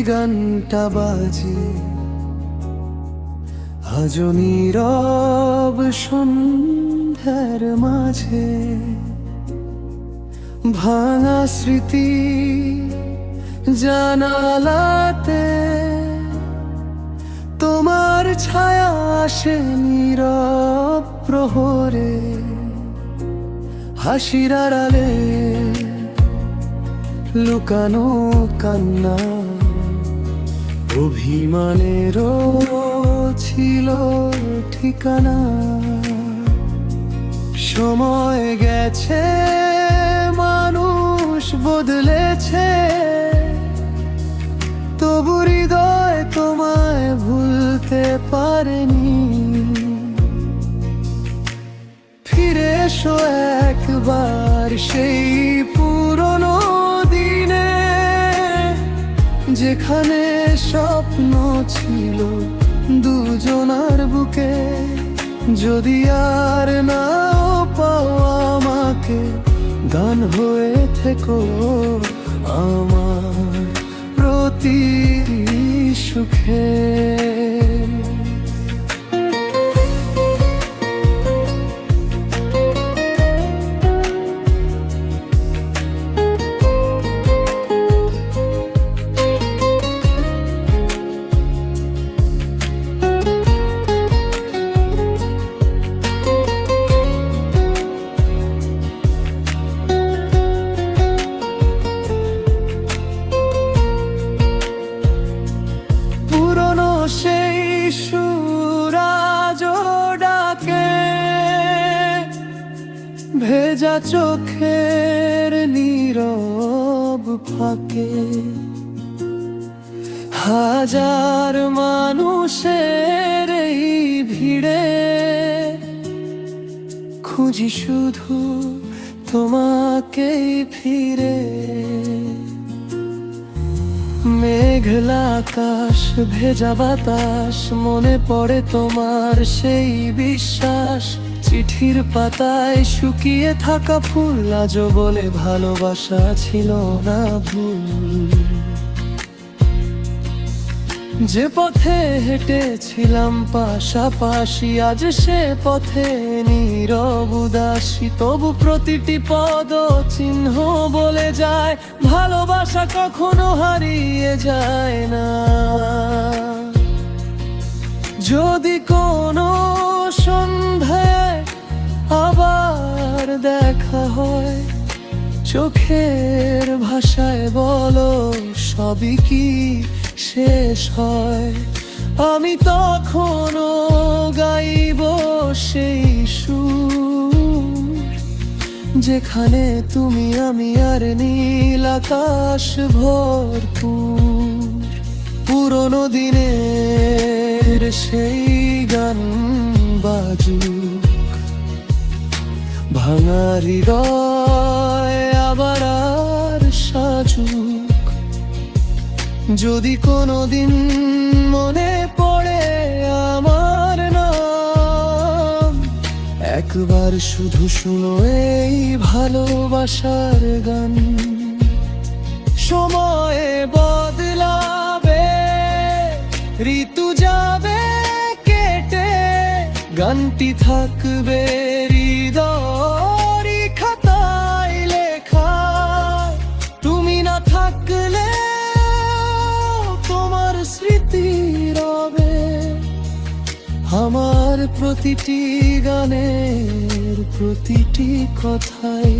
গানটা বাজে আজ নীরব সন্ধ্যার মাঝে। ভাঙা স্মৃতি জানালাতে তোমার ছায়া আসে নীরব প্রহরে। হাসির আড়ালে লুকানো কান্না, অভিমানেরও ছিল ঠিকানা। সময় গেছে, মানুষ বদলেছে, তবু হৃদয় তোমায় ভুলতে পারেনি। ফিরে এসো একবার সেই পুরনো দিনে, যেখানে স্বপ্ন ছিল দুজনার বুকে। যদি আর নাও পাও আমাকে, গান হয়ে থেকো আমার প্রতি সুখে। সেই সুরাজ ডাকে, ভেজা চোখের নীরব ফাঁকে। হাজার মানুষের এই ভিড়ে খুঁজি শুধু তোমাকেই ফিরে। মেঘলা আকাশ, ভেজা বাতাস, মনে পড়ে তোমার সেই বিশ্বাস। চিঠির পাতায় শুকিয়ে থাকা ফুল, আজও বলে ভালোবাসা ছিল না ভুল। যে পথে হেঁটেছিলাম পাশাপাশি, আজ সে পথে নীরব উদাসী। তবু প্রতিটি পদ চিহ্ন বলে যায়, ভালোবাসা কখনো হারিয়ে যায় না। যদি কোনো সন্ধ্যায় আবার দেখা হয়, চোখের ভাষায় বলো সবই কি শেষ হয়। আমি তখনও গাইব সেই সুর, যেখানে তুমি আমি আর নীল আকাশ ভরপুর। পুরনো দিনের সেই গান বাজুক, ভাঙা হৃদয় আবার আর সাজুক। যদি কোনোদিন মনে পড়ে আমার নাম, একবার শুধু শুনো এই ভালোবাসার গান। সময়ে বদলাবে, ঋতু যাবে কেটে, গানটি থাকবে হৃদয় খাতায় লেখা। তুমি না থাকলে তোমার স্মৃতি রবে আমার প্রতিটি গানের প্রতিটি কথায়।